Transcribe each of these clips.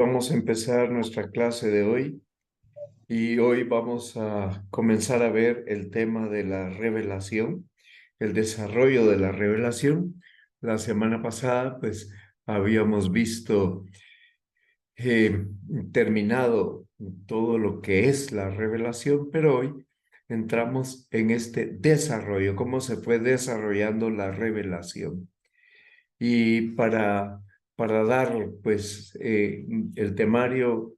Vamos a empezar nuestra clase de hoy y hoy vamos a comenzar a ver el tema de la revelación, el desarrollo de la revelación. La semana pasada, pues, habíamos visto eh, terminado todo lo que es la revelación, pero hoy entramos en este desarrollo, cómo se fue desarrollando la revelación. Y para dar pues el temario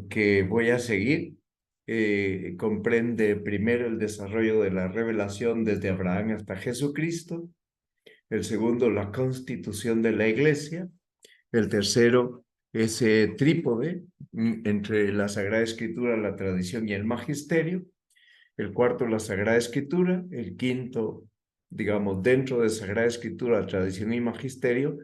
que voy a seguir, comprende primero el desarrollo de la revelación desde Abraham hasta Jesucristo, el segundo la constitución de la iglesia, el tercero ese trípode entre la Sagrada Escritura, la tradición y el magisterio, el cuarto la Sagrada Escritura, el quinto, digamos, dentro de Sagrada Escritura, tradición y magisterio,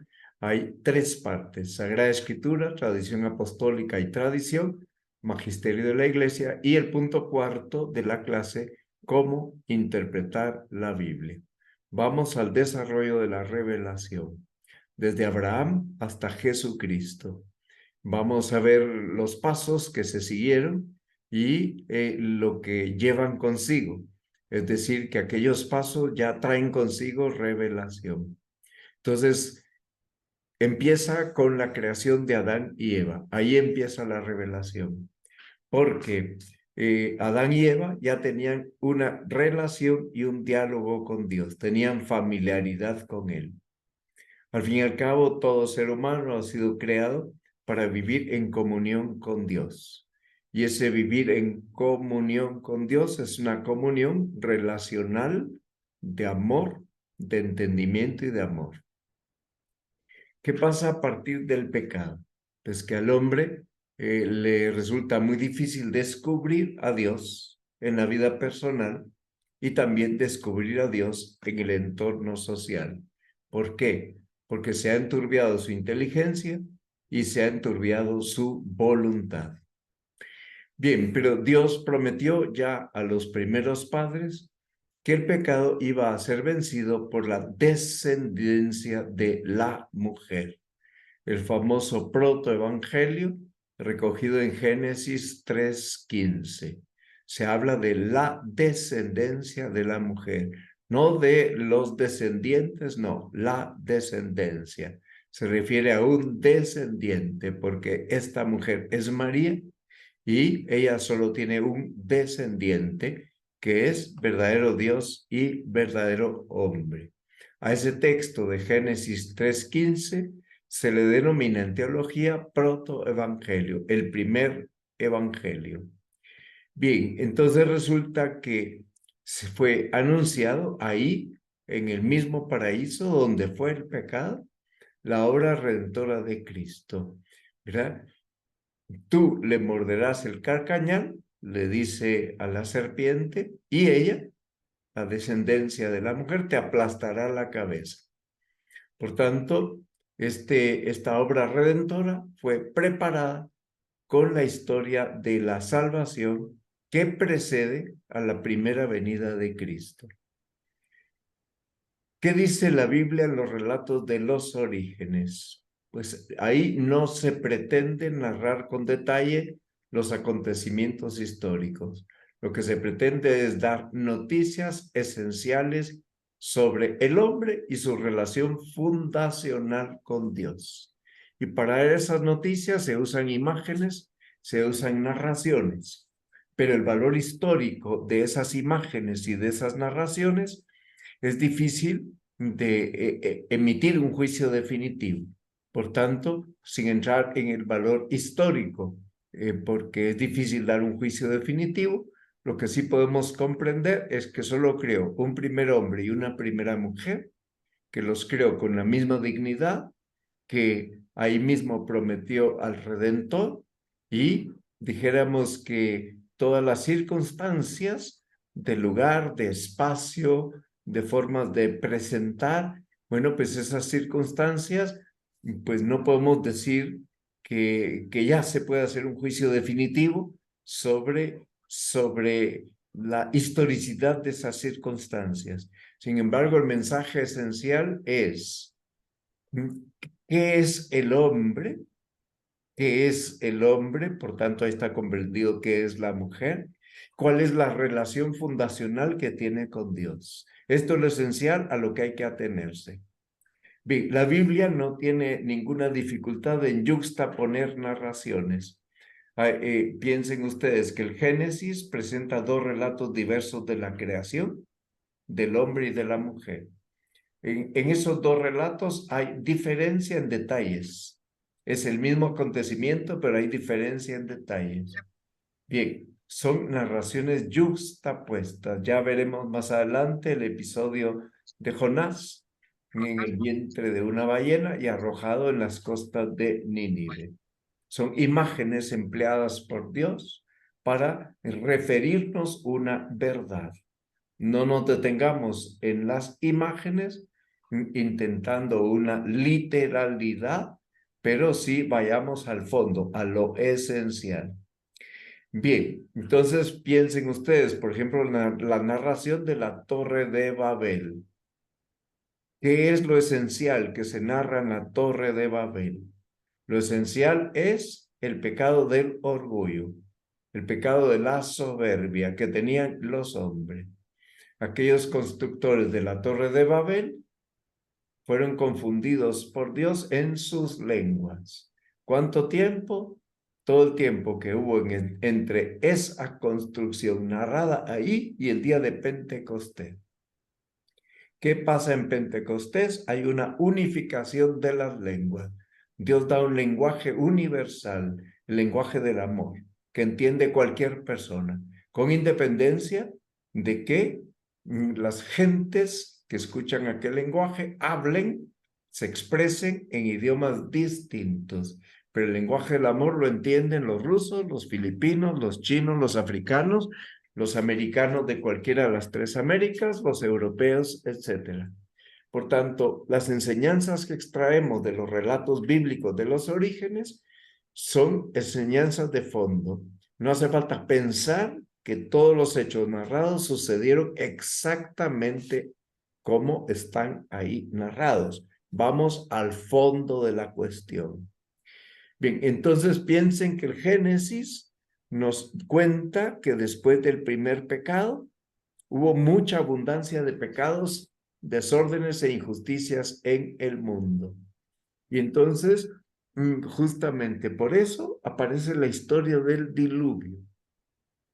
hay tres partes: Sagrada Escritura, tradición apostólica y tradición, magisterio de la Iglesia, y el punto cuarto de la clase, cómo interpretar la Biblia. Vamos al desarrollo de la revelación, desde Abraham hasta Jesucristo. Vamos a ver los pasos que se siguieron y lo que llevan consigo. Es decir, que aquellos pasos ya traen consigo revelación. Entonces, empieza con la creación de Adán y Eva. Ahí empieza la revelación. Porque Adán y Eva ya tenían una relación y un diálogo con Dios. Tenían familiaridad con Él. Al fin y al cabo, todo ser humano ha sido creado para vivir en comunión con Dios. Y ese vivir en comunión con Dios es una comunión relacional de amor, de entendimiento y de amor. ¿Qué pasa a partir del pecado? Pues que al hombre le resulta muy difícil descubrir a Dios en la vida personal y también descubrir a Dios en el entorno social. ¿Por qué? Porque se ha enturbiado su inteligencia y se ha enturbiado su voluntad. Bien, pero Dios prometió ya a los primeros padres que el pecado iba a ser vencido por la descendencia de la mujer. El famoso protoevangelio recogido en Génesis 3:15. Se habla de la descendencia de la mujer, no de los descendientes, no, la descendencia. Se refiere a un descendiente porque esta mujer es María y ella solo tiene un descendiente que es verdadero Dios y verdadero hombre. A ese texto de Génesis 3:15 se le denomina en teología protoevangelio, el primer evangelio. Bien, entonces resulta que se fue anunciado ahí, en el mismo paraíso donde fue el pecado, la obra redentora de Cristo, ¿verdad? Tú le morderás el carcañal, le dice a la serpiente, y ella, la descendencia de la mujer, te aplastará la cabeza. Por tanto, esta obra redentora fue preparada con la historia de la salvación que precede a la primera venida de Cristo. ¿Qué dice la Biblia en los relatos de los orígenes? Pues ahí no se pretende narrar con detalle los acontecimientos históricos. Lo que se pretende es dar noticias esenciales sobre el hombre y su relación fundacional con Dios. Y para esas noticias se usan imágenes, se usan narraciones, pero el valor histórico de esas imágenes y de esas narraciones es difícil de emitir un juicio definitivo. Por tanto, sin entrar en el valor histórico, porque es difícil dar un juicio definitivo, lo que sí podemos comprender es que solo creó un primer hombre y una primera mujer, que los creó con la misma dignidad, que ahí mismo prometió al Redentor, y dijéramos que todas las circunstancias de lugar, de espacio, de formas de presentar, bueno, pues esas circunstancias, pues no podemos decir que ya se puede hacer un juicio definitivo sobre la historicidad de esas circunstancias. Sin embargo, el mensaje esencial es: ¿qué es el hombre? qué es el hombre, por tanto ahí está comprendido qué es la mujer, cuál es la relación fundacional que tiene con Dios. Esto es lo esencial a lo que hay que atenerse. Bien, la Biblia no tiene ninguna dificultad en yuxtaponer narraciones. Piensen ustedes que el Génesis presenta dos relatos diversos de la creación, del hombre y de la mujer. En esos dos relatos hay diferencia en detalles. Es el mismo acontecimiento, pero hay diferencia en detalles. Bien, son narraciones yuxtapuestas. Ya veremos más adelante el episodio de Jonás en el vientre de una ballena y arrojado en las costas de Nínive. Son imágenes empleadas por Dios para referirnos una verdad. No nos detengamos en las imágenes intentando una literalidad, pero sí vayamos al fondo, a lo esencial. Bien, entonces piensen ustedes, por ejemplo, la narración de la Torre de Babel. ¿Qué es lo esencial que se narra en la Torre de Babel? Lo esencial es el pecado del orgullo, el pecado de la soberbia que tenían los hombres. Aquellos constructores de la Torre de Babel fueron confundidos por Dios en sus lenguas. ¿Cuánto tiempo? Todo el tiempo que hubo entre esa construcción narrada ahí y el día de Pentecostés. ¿Qué pasa en Pentecostés? Hay una unificación de las lenguas. Dios da un lenguaje universal, el lenguaje del amor, que entiende cualquier persona, con independencia de que las gentes que escuchan aquel lenguaje hablen, se expresen en idiomas distintos. Pero el lenguaje del amor lo entienden los rusos, los filipinos, los chinos, los africanos, los americanos de cualquiera de las tres Américas, los europeos, etc. Por tanto, las enseñanzas que extraemos de los relatos bíblicos de los orígenes son enseñanzas de fondo. No hace falta pensar que todos los hechos narrados sucedieron exactamente como están ahí narrados. Vamos al fondo de la cuestión. Bien, entonces piensen que el Génesis nos cuenta que después del primer pecado hubo mucha abundancia de pecados, desórdenes e injusticias en el mundo. Y entonces, justamente por eso aparece la historia del diluvio.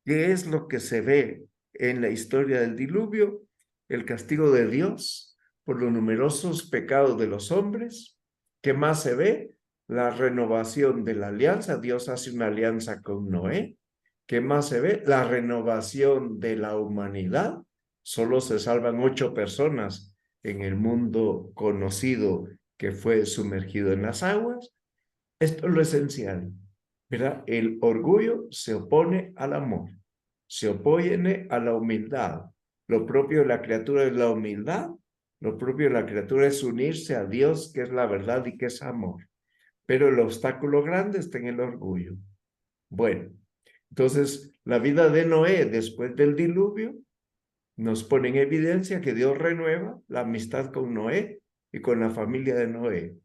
¿Qué es lo que se ve en la historia del diluvio? El castigo de Dios por los numerosos pecados de los hombres. ¿Qué más se ve? La renovación de la alianza. Dios hace una alianza con Noé. ¿Qué más se ve? La renovación de la humanidad. Solo se salvan 8 personas en el mundo conocido que fue sumergido en las aguas. Esto es lo esencial, ¿verdad? El orgullo se opone al amor, se opone a la humildad. Lo propio de la criatura es la humildad, lo propio de la criatura es unirse a Dios, que es la verdad y que es amor. Pero el obstáculo grande está en el orgullo. Bueno, entonces la vida de Noé después del diluvio nos pone en evidencia que Dios renueva la amistad con Noé y con la familia de Noé.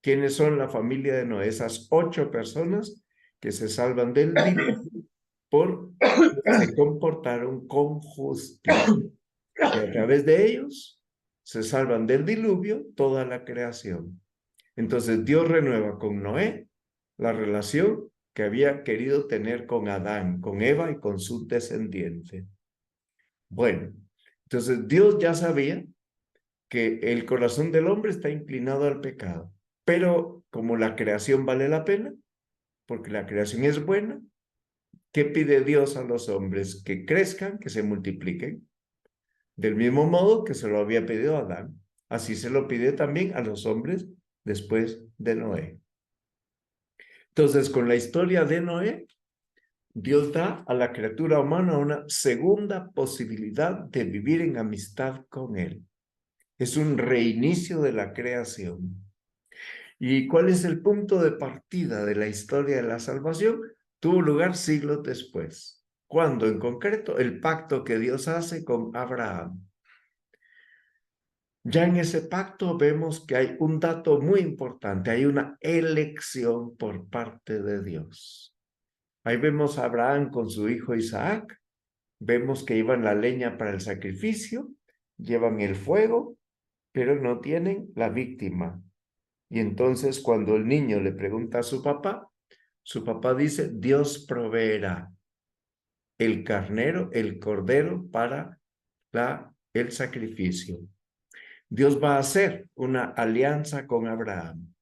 ¿Quiénes son la familia de Noé? Esas 8 personas que se salvan del diluvio porque se comportaron con justicia. Y a través de ellos se salvan del diluvio toda la creación. Entonces Dios renueva con Noé la relación que había querido tener con Adán, con Eva y con su descendiente. Bueno, entonces Dios ya sabía que el corazón del hombre está inclinado al pecado, pero como la creación vale la pena, porque la creación es buena, ¿qué pide Dios a los hombres? Que crezcan, que se multipliquen, del mismo modo que se lo había pedido a Adán. Así se lo pide también a los hombres después de Noé. Entonces, con la historia de Noé, Dios da a la criatura humana una segunda posibilidad de vivir en amistad con Él. Es un reinicio de la creación. ¿Y cuál es el punto de partida de la historia de la salvación? Tuvo lugar siglos después. ¿Cuándo en concreto? El pacto que Dios hace con Abraham. Ya en ese pacto vemos que hay un dato muy importante, hay una elección por parte de Dios. Ahí vemos a Abraham con su hijo Isaac, vemos que llevan la leña para el sacrificio, llevan el fuego, pero no tienen la víctima. Y entonces cuando el niño le pregunta a su papá dice, Dios proveerá el carnero, el cordero para el sacrificio. Dios va a hacer una alianza con Abraham.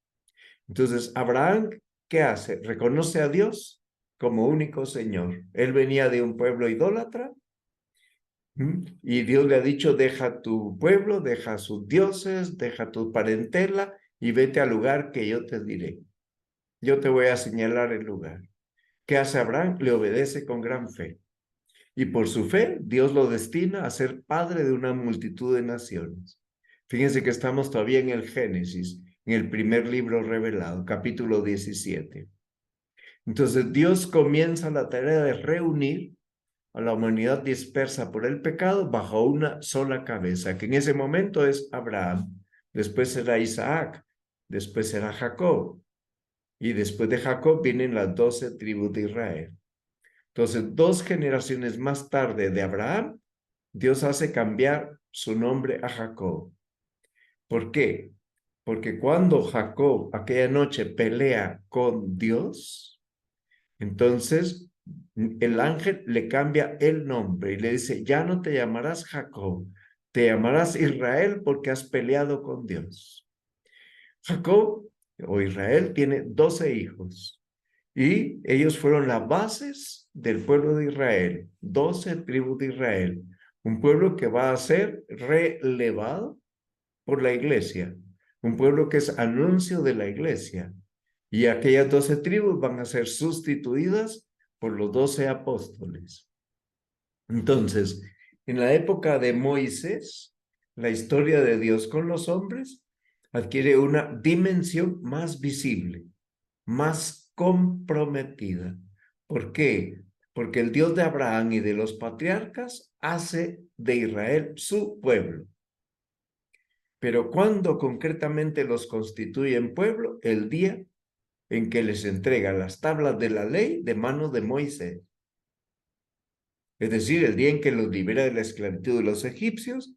Entonces, Abraham, ¿qué hace? Reconoce a Dios como único Señor. Él venía de un pueblo idólatra, y Dios le ha dicho, deja tu pueblo, deja sus dioses, deja tu parentela y vete al lugar que yo te diré. Yo te voy a señalar el lugar. ¿Qué hace Abraham? Le obedece con gran fe. Y por su fe, Dios lo destina a ser padre de una multitud de naciones. Fíjense que estamos todavía en el Génesis, en el primer libro revelado, capítulo 17. Entonces Dios comienza la tarea de reunir a la humanidad dispersa por el pecado bajo una sola cabeza, que en ese momento es Abraham, después será Isaac, después será Jacob, y después de Jacob vienen las 12 tribus de Israel. Entonces, 2 generaciones más tarde de Abraham, Dios hace cambiar su nombre a Jacob. ¿Por qué? Porque cuando Jacob aquella noche pelea con Dios, entonces el ángel le cambia el nombre y le dice, ya no te llamarás Jacob, te llamarás Israel porque has peleado con Dios. Jacob o Israel tiene 12 hijos y ellos fueron las bases del pueblo de Israel, 12 tribus de Israel, un pueblo que va a ser relevado por la iglesia, un pueblo que es anuncio de la iglesia. Y aquellas 12 tribus van a ser sustituidas por los 12 apóstoles. Entonces, en la época de Moisés, la historia de Dios con los hombres adquiere una dimensión más visible, más comprometida. ¿Por qué? Porque el Dios de Abraham y de los patriarcas hace de Israel su pueblo. Pero ¿cuándo concretamente los constituye en pueblo? El día en que les entrega las tablas de la ley de mano de Moisés. Es decir, el día en que los libera de la esclavitud de los egipcios.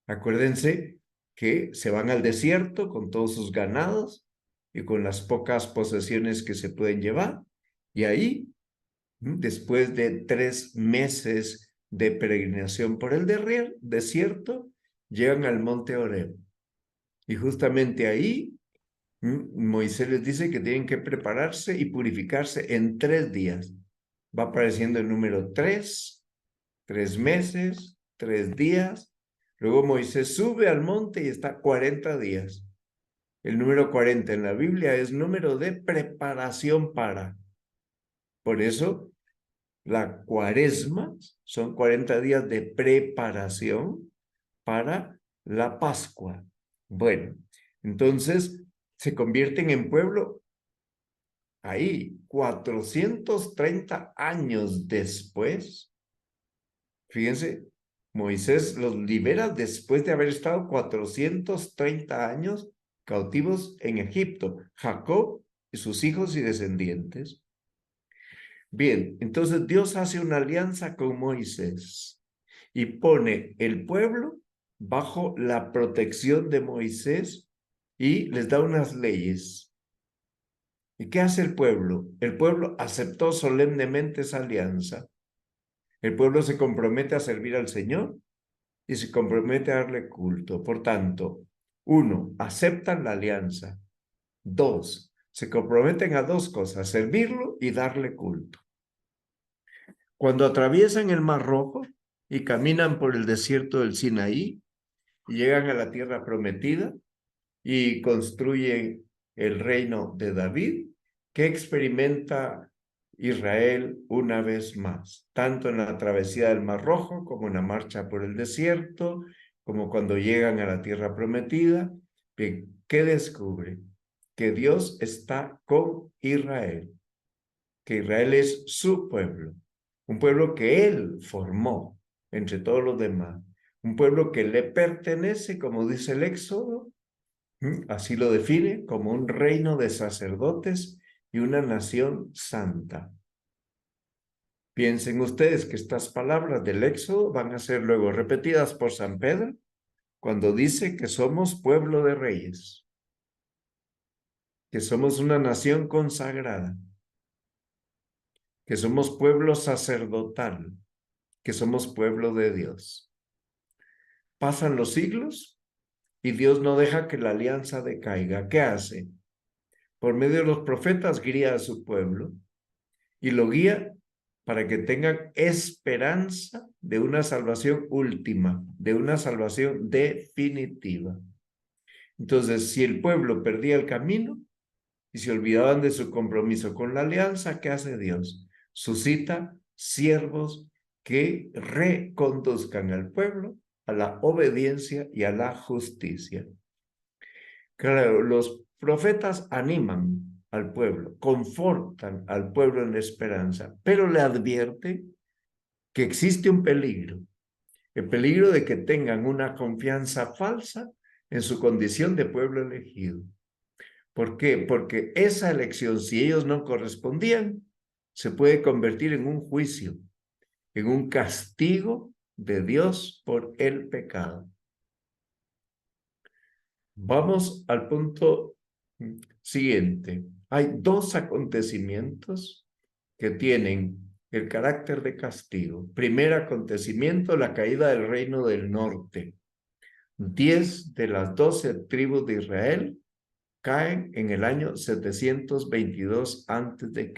Acuérdense que se van al desierto con todos sus ganados y con las pocas posesiones que se pueden llevar. Y ahí, después de 3 meses de peregrinación por el desierto, llegan al monte Horeb. Y justamente ahí Moisés les dice que tienen que prepararse y purificarse en 3 días. Va apareciendo el número 3, 3 meses, 3 días. Luego Moisés sube al monte y está 40 días. El número 40 en la Biblia es número de preparación para. Por eso, la cuaresma son 40 días de preparación para la Pascua. Bueno, entonces se convierten en pueblo ahí, 430 años después. Fíjense, Moisés los libera después de haber estado 430 años cautivos en Egipto, Jacob y sus hijos y descendientes. Bien, entonces Dios hace una alianza con Moisés y pone el pueblo bajo la protección de Moisés y les da unas leyes. ¿Y qué hace el pueblo? El pueblo aceptó solemnemente esa alianza. El pueblo se compromete a servir al Señor y se compromete a darle culto. Por tanto, 1, aceptan la alianza. 2, se comprometen a 2 cosas, servirlo y darle culto. Cuando atraviesan el Mar Rojo y caminan por el desierto del Sinaí y llegan a la tierra prometida y construyen el reino de David, ¿qué experimenta Israel una vez más? Tanto en la travesía del Mar Rojo como en la marcha por el desierto, como cuando llegan a la tierra prometida. ¿Qué descubre? Que Dios está con Israel, que Israel es su pueblo, un pueblo que él formó entre todos los demás, un pueblo que le pertenece, como dice el Éxodo, así lo define, como un reino de sacerdotes y una nación santa. Piensen ustedes que estas palabras del Éxodo van a ser luego repetidas por San Pedro cuando dice que somos pueblo de reyes, que somos una nación consagrada, que somos pueblo sacerdotal, que somos pueblo de Dios. Pasan los siglos y Dios no deja que la alianza decaiga. ¿Qué hace? Por medio de los profetas guía a su pueblo y lo guía para que tengan esperanza de una salvación última, de una salvación definitiva. Entonces, si el pueblo perdía el camino y se olvidaban de su compromiso con la alianza, ¿qué hace Dios? Suscita siervos que reconduzcan al pueblo a la obediencia y a la justicia. Claro, los profetas animan al pueblo, confortan al pueblo en la esperanza, pero le advierten que existe un peligro, el peligro de que tengan una confianza falsa en su condición de pueblo elegido. ¿Por qué? Porque esa elección, si ellos no correspondían, se puede convertir en un juicio, en un castigo de Dios por el pecado. Vamos al punto siguiente. Hay dos acontecimientos que tienen el carácter de castigo. Primer acontecimiento, la caída del reino del norte. 10 de las 12 tribus de Israel caen en el año 722 a.C.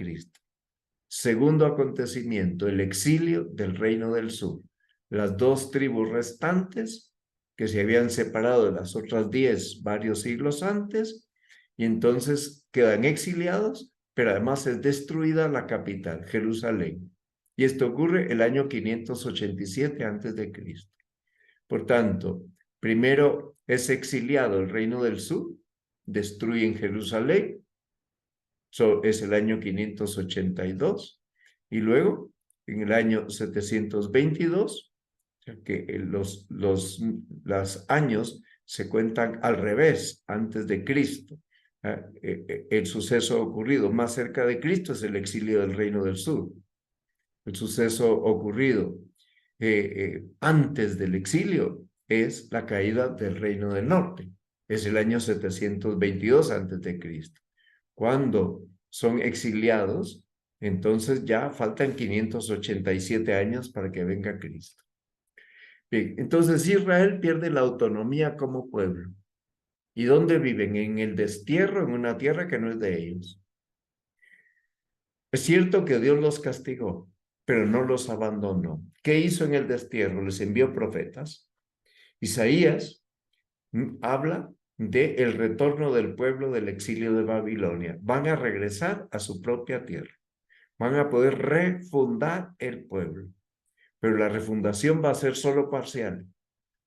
Segundo acontecimiento, el exilio del reino del sur. Las dos tribus restantes que se habían separado de las otras 10 varios siglos antes y entonces quedan exiliados, pero además es destruida la capital, Jerusalén. Y esto ocurre el año 587 a.C. Por tanto, primero es exiliado el reino del sur, destruyen Jerusalén, es el año 582, y luego, en el año 722, que los años se cuentan al revés, antes de Cristo. El suceso ocurrido más cerca de Cristo es el exilio del reino del sur. El suceso ocurrido antes del exilio es la caída del reino del norte. Es el año 722 antes de Cristo. Cuando son exiliados, entonces ya faltan 587 años para que venga Cristo. Bien, entonces Israel pierde la autonomía como pueblo. ¿Y dónde viven? En el destierro, en una tierra que no es de ellos. Es cierto que Dios los castigó, pero no los abandonó. ¿Qué hizo en el destierro? Les envió profetas. Isaías habla del retorno del pueblo del exilio de Babilonia. Van a regresar a su propia tierra. Van a poder refundar el pueblo. Pero la refundación va a ser solo parcial,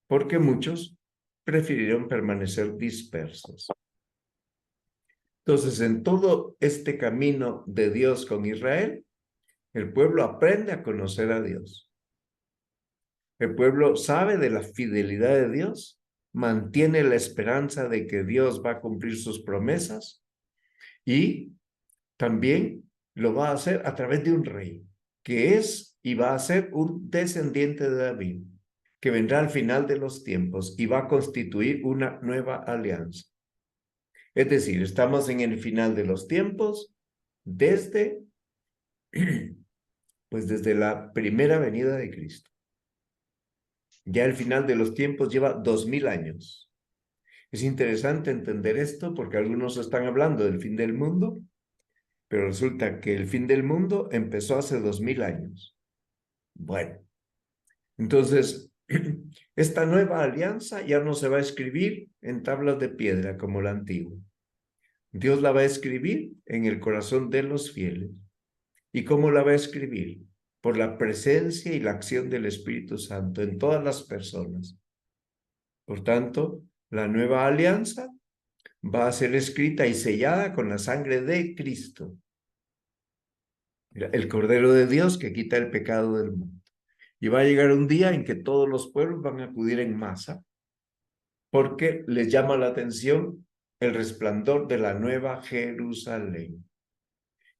porque muchos prefirieron permanecer dispersos. Entonces, en todo este camino de Dios con Israel, el pueblo aprende a conocer a Dios. El pueblo sabe de la fidelidad de Dios, mantiene la esperanza de que Dios va a cumplir sus promesas y también lo va a hacer a través de un rey, que es y va a ser un descendiente de David, que vendrá al final de los tiempos y va a constituir una nueva alianza. Es decir, estamos en el final de los tiempos desde, pues desde la primera venida de Cristo. Ya el final de los tiempos lleva 2000 años. Es interesante entender esto porque algunos están hablando del fin del mundo, pero resulta que el fin del mundo empezó hace 2000 años. Bueno, entonces, esta nueva alianza ya no se va a escribir en tablas de piedra como la antigua. Dios la va a escribir en el corazón de los fieles. ¿Y cómo la va a escribir? Por la presencia y la acción del Espíritu Santo en todas las personas. Por tanto, la nueva alianza va a ser escrita y sellada con la sangre de Cristo, el Cordero de Dios que quita el pecado del mundo. Y va a llegar un día en que todos los pueblos van a acudir en masa porque les llama la atención el resplandor de la nueva Jerusalén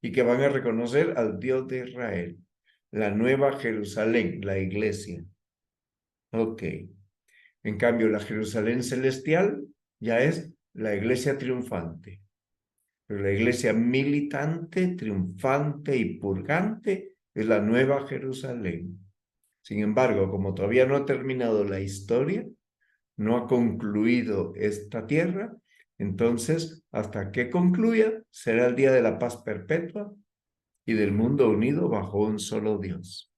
y que van a reconocer al Dios de Israel, la nueva Jerusalén, la iglesia. Ok. En cambio, la Jerusalén celestial ya es la iglesia triunfante. Pero la iglesia militante, triunfante y purgante es la nueva Jerusalén. Sin embargo, como todavía no ha terminado la historia, no ha concluido esta tierra, entonces, hasta que concluya, será el día de la paz perpetua y del mundo unido bajo un solo Dios.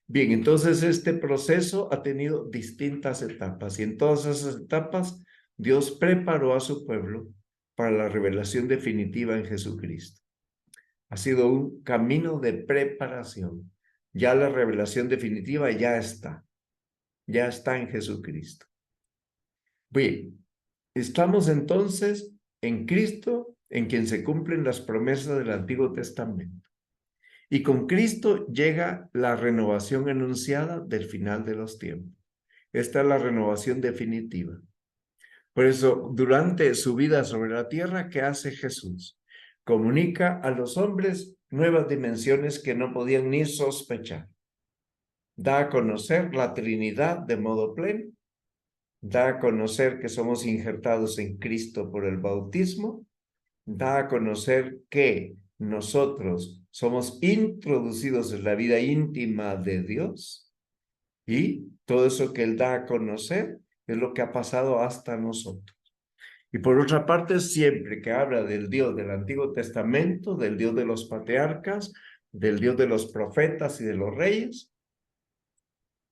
Bien, entonces este proceso ha tenido distintas etapas y en todas esas etapas Dios preparó a su pueblo para la revelación definitiva en Jesucristo. Ha sido un camino de preparación. Ya la revelación definitiva ya está en Jesucristo. Bien, estamos entonces en Cristo, en quien se cumplen las promesas del Antiguo Testamento. Y con Cristo llega la renovación anunciada del final de los tiempos. Esta es la renovación definitiva. Por eso, durante su vida sobre la tierra, ¿qué hace Jesús? Comunica a los hombres nuevas dimensiones que no podían ni sospechar. Da a conocer la Trinidad de modo pleno. Da a conocer que somos injertados en Cristo por el bautismo. Da a conocer que nosotros somos introducidos en la vida íntima de Dios y todo eso que Él da a conocer es lo que ha pasado hasta nosotros. Y por otra parte, siempre que habla del Dios del Antiguo Testamento, del Dios de los patriarcas, del Dios de los profetas y de los reyes,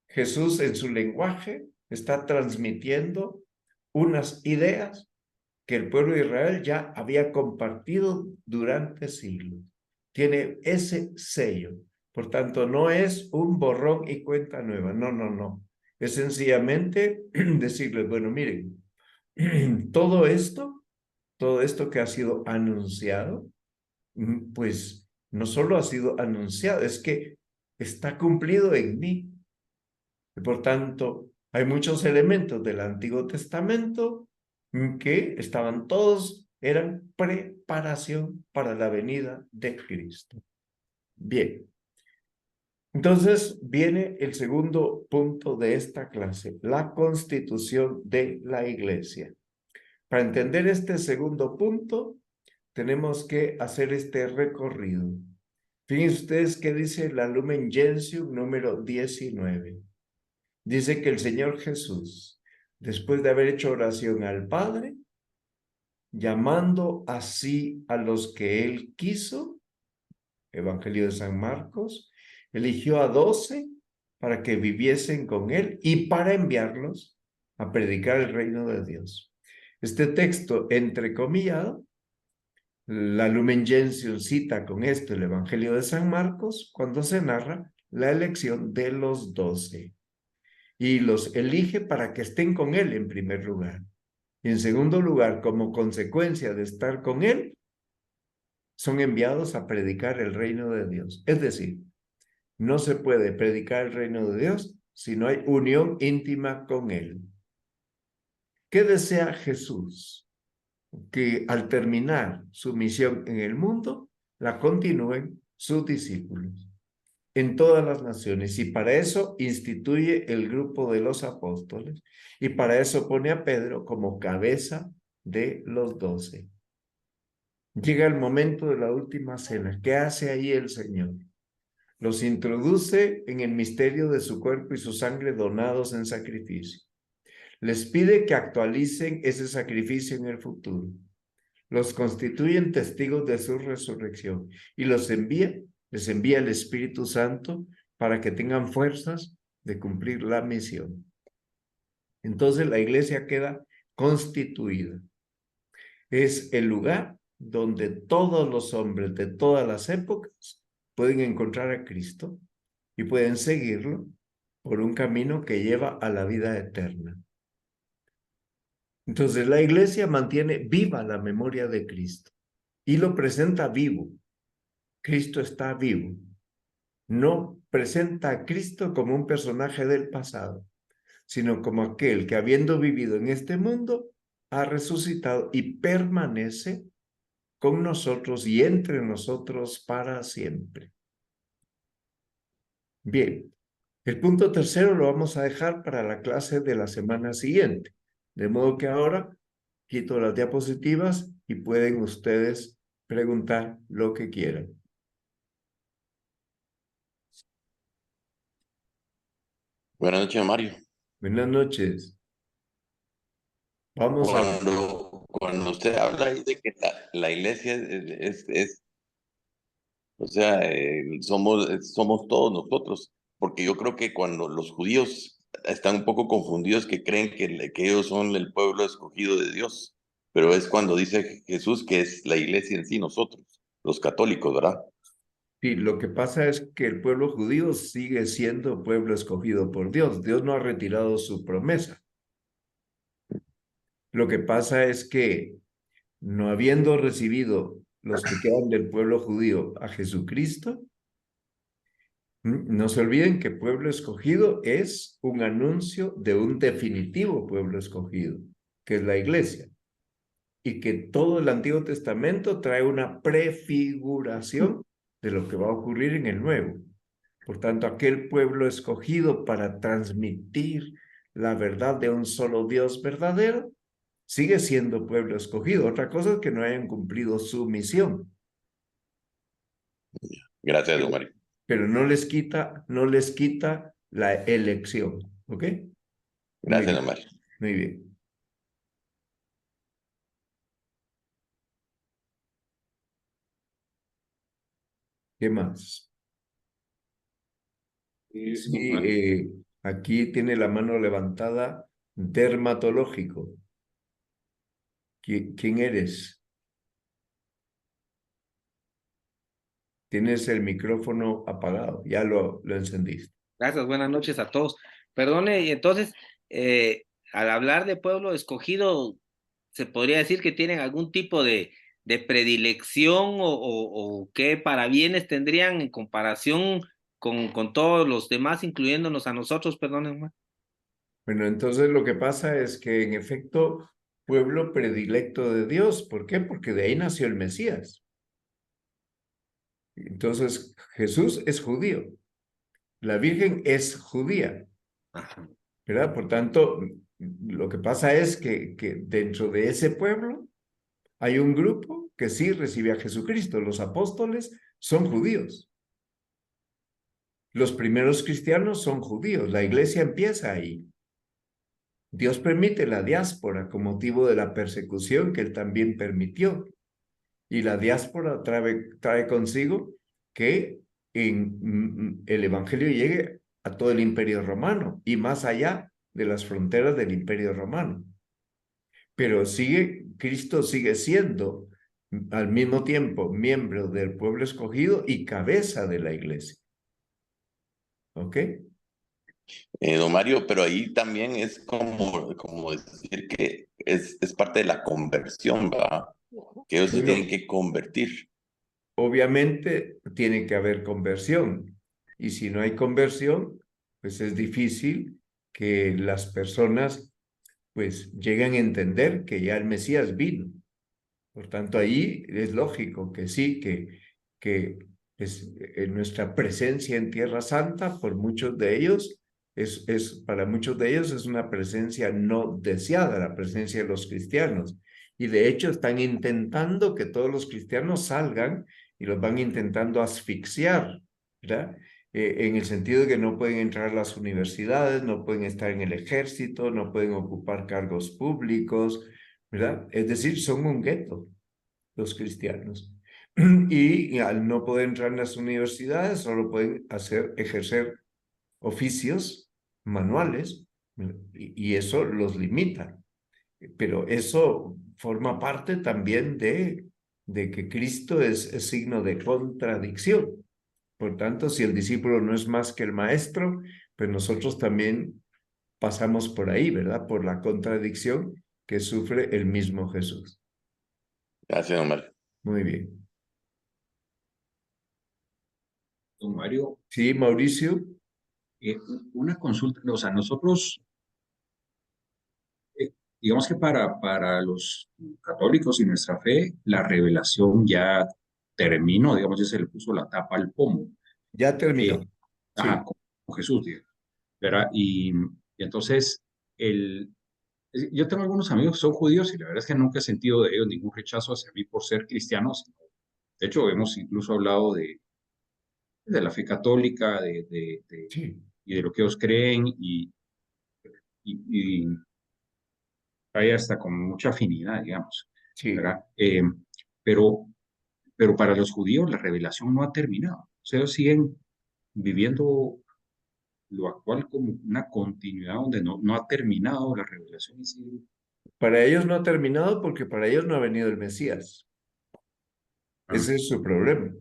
Jesús en su lenguaje está transmitiendo unas ideas que el pueblo de Israel ya había compartido durante siglos. Tiene ese sello. Por tanto, no es un borrón y cuenta nueva. No, no, no. Es sencillamente decirles, bueno, miren, todo esto que ha sido anunciado, pues no solo ha sido anunciado, es que está cumplido en mí. Y por tanto, hay muchos elementos del Antiguo Testamento que estaban todos, eran preparación para la venida de Cristo. Bien, entonces viene el segundo punto de esta clase, la constitución de la iglesia. Para entender este segundo punto, tenemos que hacer este recorrido. Fíjense ustedes qué dice la Lumen Gentium número 19. Dice que el Señor Jesús, después de haber hecho oración al Padre, llamando así a los que Él quiso, Evangelio de San Marcos, eligió a 12 para que viviesen con Él y para enviarlos a predicar el reino de Dios. Este texto, entrecomillado, la Lumen Gentium cita con esto el Evangelio de San Marcos cuando se narra la elección de los 12. Y los elige para que estén con Él en primer lugar. Y en segundo lugar, como consecuencia de estar con Él, son enviados a predicar el reino de Dios. Es decir, no se puede predicar el reino de Dios si no hay unión íntima con Él. ¿Qué desea Jesús? Que al terminar su misión en el mundo, la continúen sus discípulos en todas las naciones, y para eso instituye el grupo de los apóstoles, y para eso pone a Pedro como cabeza de los 12. Llega el momento de la última cena. ¿Qué hace ahí el Señor? Los introduce en el misterio de su cuerpo y su sangre donados en sacrificio. Les pide que actualicen ese sacrificio en el futuro. Los constituyen testigos de su resurrección y les envía el Espíritu Santo para que tengan fuerzas de cumplir la misión. Entonces la iglesia queda constituida. Es el lugar donde todos los hombres de todas las épocas pueden encontrar a Cristo y pueden seguirlo por un camino que lleva a la vida eterna. Entonces la iglesia mantiene viva la memoria de Cristo y lo presenta vivo. Cristo está vivo. No presenta a Cristo como un personaje del pasado, sino como aquel que, habiendo vivido en este mundo, ha resucitado y permanece con nosotros y entre nosotros para siempre. Bien, el punto tercero lo vamos a dejar para la clase de la semana siguiente. De modo que ahora quito las diapositivas y pueden ustedes preguntar lo que quieran. Buenas noches, Mario. Buenas noches. Vamos a ver. Cuando usted habla ahí de que la iglesia o sea, somos todos nosotros, porque yo creo que cuando los judíos están un poco confundidos que creen que ellos son el pueblo escogido de Dios, pero es cuando dice Jesús que es la iglesia en sí, nosotros, los católicos, ¿verdad? Sí, lo que pasa es que el pueblo judío sigue siendo pueblo escogido por Dios. Dios no ha retirado su promesa. Lo que pasa es que no habiendo recibido los que quedan del pueblo judío a Jesucristo, no se olviden que pueblo escogido es un anuncio de un definitivo pueblo escogido, que es la iglesia, y que todo el Antiguo Testamento trae una prefiguración de lo que va a ocurrir en el Nuevo. Por tanto, aquel pueblo escogido para transmitir la verdad de un solo Dios verdadero sigue siendo pueblo escogido. Otra cosa es que no hayan cumplido su misión, Gracias, don pero, Mario. pero no les quita la elección. ¿Ok? Muy Gracias, bien, don Mario. muy bien. ¿Qué más? Sí, aquí tiene la mano levantada, dermatológico. ¿Quién eres? Tienes el micrófono apagado, ya lo encendiste. Gracias, buenas noches a todos. Perdone, y entonces, al hablar de pueblo escogido, ¿se podría decir que tienen algún tipo de predilección o qué parabienes tendrían en comparación con todos los demás, incluyéndonos a nosotros? Perdón. Bueno, entonces lo que pasa es que en efecto, pueblo predilecto de Dios. ¿Por qué? Porque de ahí nació el Mesías. Entonces, Jesús es judío. La Virgen es judía, Ajá. ¿verdad? Por tanto, lo que pasa es que dentro de ese pueblo hay un grupo que sí recibe a Jesucristo. Los apóstoles son judíos. Los primeros cristianos son judíos. La iglesia empieza ahí. Dios permite la diáspora con motivo de la persecución que él también permitió. Y la diáspora trae consigo que el evangelio llegue a todo el imperio romano y más allá de las fronteras del imperio romano. Pero Cristo sigue siendo al mismo tiempo miembro del pueblo escogido y cabeza de la iglesia. ¿Ok? Don Mario, pero ahí también es como decir que es parte de la conversión, ¿verdad? Que ellos se tienen Bueno, que convertir. obviamente tiene que haber conversión. Y si no hay conversión, pues es difícil que las personas pues lleguen a entender que ya el Mesías vino. Por tanto, ahí es lógico que sí, que en nuestra presencia en Tierra Santa, por muchos de ellos, para muchos de ellos es una presencia no deseada, la presencia de los cristianos. Y de hecho están intentando que todos los cristianos salgan y los van intentando asfixiar, ¿verdad? En el sentido de que no pueden entrar a las universidades, no pueden estar en el ejército, no pueden ocupar cargos públicos, ¿verdad? Es decir, son un gueto los cristianos. Y al no poder entrar en las universidades, solo pueden ejercer oficios manuales, y eso los limita. Pero eso forma parte también de que Cristo es signo de contradicción. Por tanto, si el discípulo no es más que el maestro, pues nosotros también pasamos por ahí, ¿verdad? Por la contradicción que sufre el mismo Jesús. Gracias, don Mario. Muy bien. don Mario, Sí, Mauricio. una consulta, o sea, nosotros, digamos que para los católicos y nuestra fe, la revelación ya terminó, digamos, ya se le puso la tapa al pomo. Ya terminó. Ajá, Sí, con Jesús, digamos, ¿verdad? Y entonces, yo tengo algunos amigos que son judíos y la verdad es que nunca he sentido de ellos ningún rechazo hacia mí por ser cristianos. De hecho, hemos incluso hablado de la fe católica, sí, y de lo que ellos creen, y hay hasta con mucha afinidad, digamos, sí. ¿verdad? Pero, pero para los judíos la revelación no ha terminado. O sea, ellos siguen viviendo lo actual como una continuidad donde no ha terminado la revelación y sigue. Para ellos no ha terminado porque para ellos no ha venido el Mesías. Ah, Ese es su problema.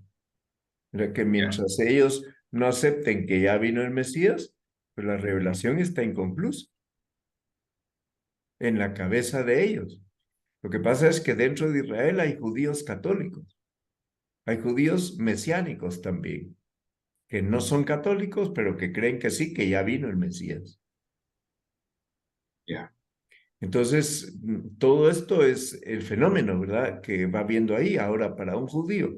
Era que ya, mientras ellos no acepten que ya vino el Mesías, pues la revelación está inconclusa en la cabeza de ellos. Lo que pasa es que dentro de Israel hay judíos católicos, hay judíos mesiánicos también, que no son católicos, pero que creen que sí, que ya vino el Mesías. ya, Entonces, todo esto es el fenómeno, ¿verdad? Que va viendo ahí. Ahora, para un judío,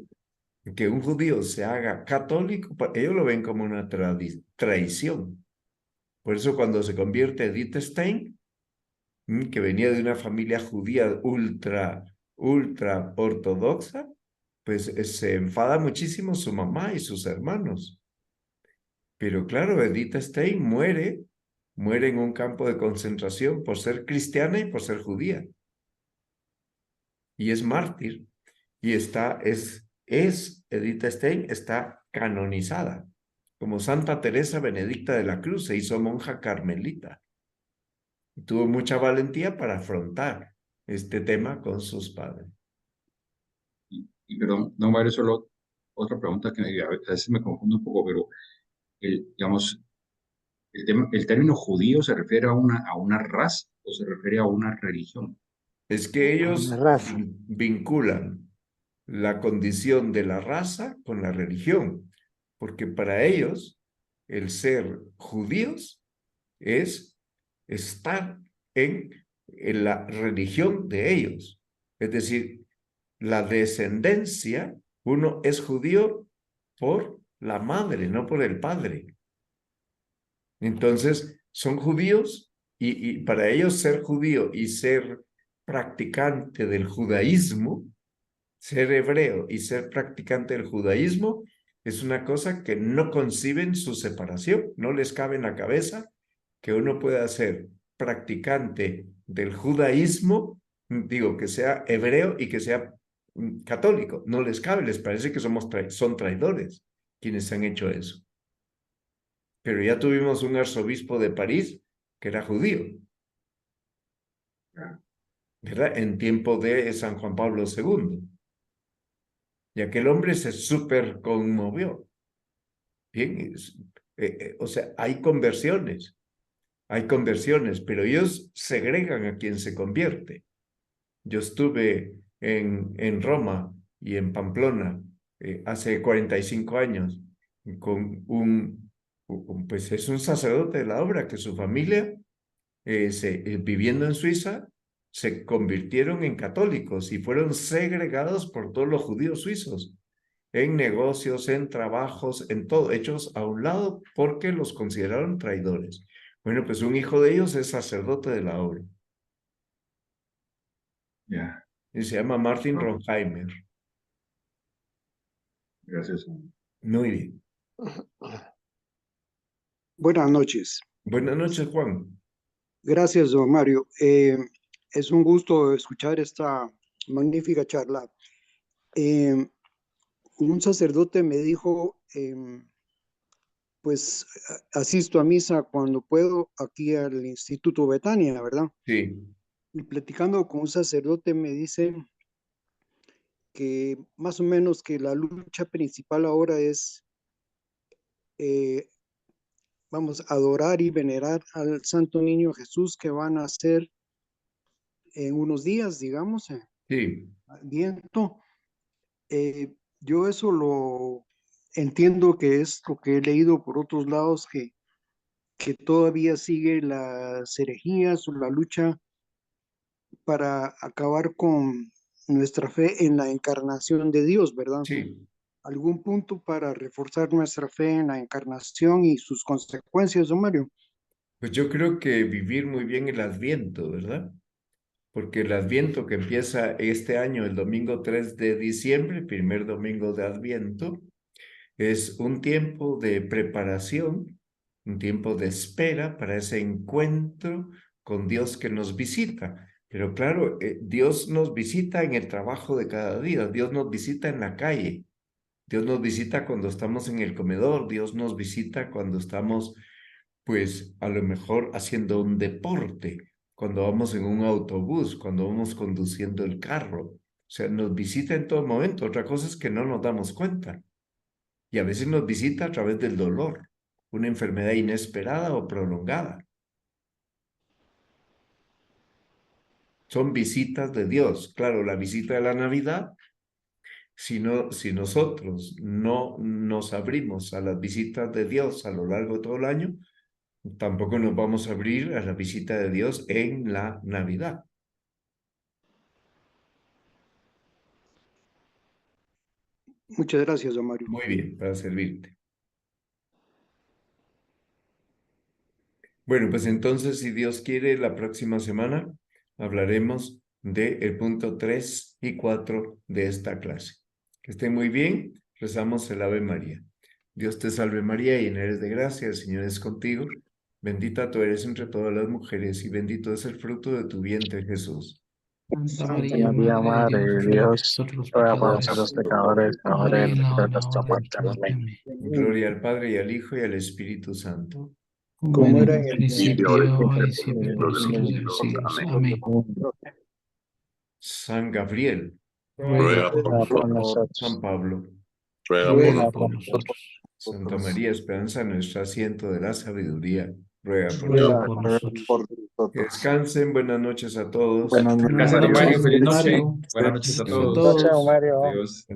que un judío se haga católico, ellos lo ven como una traición. Por eso cuando se convierte Edith Stein, que venía de una familia judía ultra ortodoxa, pues se enfada muchísimo su mamá y sus hermanos. Pero claro, Edith Stein muere en un campo de concentración por ser cristiana y por ser judía. Y es mártir. Y Edith Stein está canonizada. Como Santa Teresa Benedicta de la Cruz, se hizo monja carmelita. Y tuvo mucha valentía para afrontar este tema con sus padres. y perdón, no, Mario, solo otra pregunta que a veces me confundo un poco, pero digamos, el término judío se refiere a una raza o se refiere a una religión. Es que Una ellos raza. vinculan la condición de la raza con la religión, porque para ellos el ser judíos es estar en la religión de ellos. Es decir, la descendencia, uno es judío por la madre, no por el padre. Entonces, son judíos y para ellos ser judío y ser practicante del judaísmo, ser hebreo y ser practicante del judaísmo, es una cosa que no conciben su separación, no les cabe en la cabeza que uno pueda ser practicante del judaísmo, digo, que sea hebreo y que sea católico, no les cabe, les parece que son traidores quienes han hecho eso. Pero ya tuvimos un arzobispo de París que era judío, ¿verdad? En tiempo de San Juan Pablo II. Y aquel hombre se súper conmovió. Bien, o sea, hay conversiones, pero ellos segregan a quien se convierte. Yo estuve en Roma y en Pamplona hace 45 años con pues es un sacerdote de la obra que su familia, viviendo en Suiza, se convirtieron en católicos y fueron segregados por todos los judíos suizos, en negocios, en trabajos, en todo, hechos a un lado porque los consideraron traidores. Bueno, pues un hijo de ellos es sacerdote de la obra Ya, y se llama Martin no, Ronheimer. gracias. Muy bien. Buenas noches. Buenas noches, Juan. Gracias, don Mario. Es un gusto escuchar esta magnífica charla. Eh, un sacerdote me dijo, pues asisto a misa cuando puedo aquí al Instituto Betania, ¿verdad? Sí, Y platicando con un sacerdote me dice que más o menos que la lucha principal ahora es, eh, vamos, adorar y venerar al Santo Niño Jesús que van a nacer en unos días, digamos, sí, Adviento. Yo eso lo entiendo que es lo que he leído por otros lados, que todavía sigue las herejías o la lucha para acabar con nuestra fe en la encarnación de Dios, ¿verdad? Sí, ¿Algún punto para reforzar nuestra fe en la encarnación y sus consecuencias, don Mario? pues yo creo que vivir muy bien el Adviento, ¿verdad? Porque el Adviento que empieza este año, el domingo 3 de diciembre, primer domingo de Adviento, es un tiempo de preparación, un tiempo de espera para ese encuentro con Dios que nos visita. Pero claro, Dios nos visita en el trabajo de cada día, Dios nos visita en la calle, Dios nos visita cuando estamos en el comedor, Dios nos visita cuando estamos, pues, a lo mejor haciendo un deporte, cuando vamos en un autobús, cuando vamos conduciendo el carro. O sea, nos visita en todo momento. Otra cosa es que no nos damos cuenta. Y a veces nos visita a través del dolor, una enfermedad inesperada o prolongada. Son visitas de Dios. Claro, la visita de la Navidad, si nosotros no nos abrimos a las visitas de Dios a lo largo de todo el año, tampoco nos vamos a abrir a la visita de Dios en la Navidad. Muchas gracias, don Mario. Muy bien, para servirte. Bueno, pues entonces, si Dios quiere, la próxima semana hablaremos del punto 3 y 4 de esta clase. Que estén muy bien. Rezamos el Ave María. Dios te salve María, llena eres de gracia, el Señor es contigo. Bendita tú eres entre todas las mujeres y bendito es el fruto de tu vientre, Jesús. Santa María, Madre de Dios, ruega por nosotros pecadores, ahora y en la hora de nuestra muerte. Amén. Gloria al Padre y al Hijo y al Espíritu Santo. Como era en el el principio, ahora y siempre, por los siglos de los siglos. Amén. San Gabriel, Ruega por Ruega por nosotros. San Pablo, ruega Ruega por por nosotros. Santa María, esperanza nuestra, asiento de la sabiduría, ruega por Ruega nosotros. por nosotros. Que descansen, buenas noches a todos. Buenas Gracias, don Mario. Feliz noche. Mario. Buenas noches a Gracias a todos. todos. Adiós.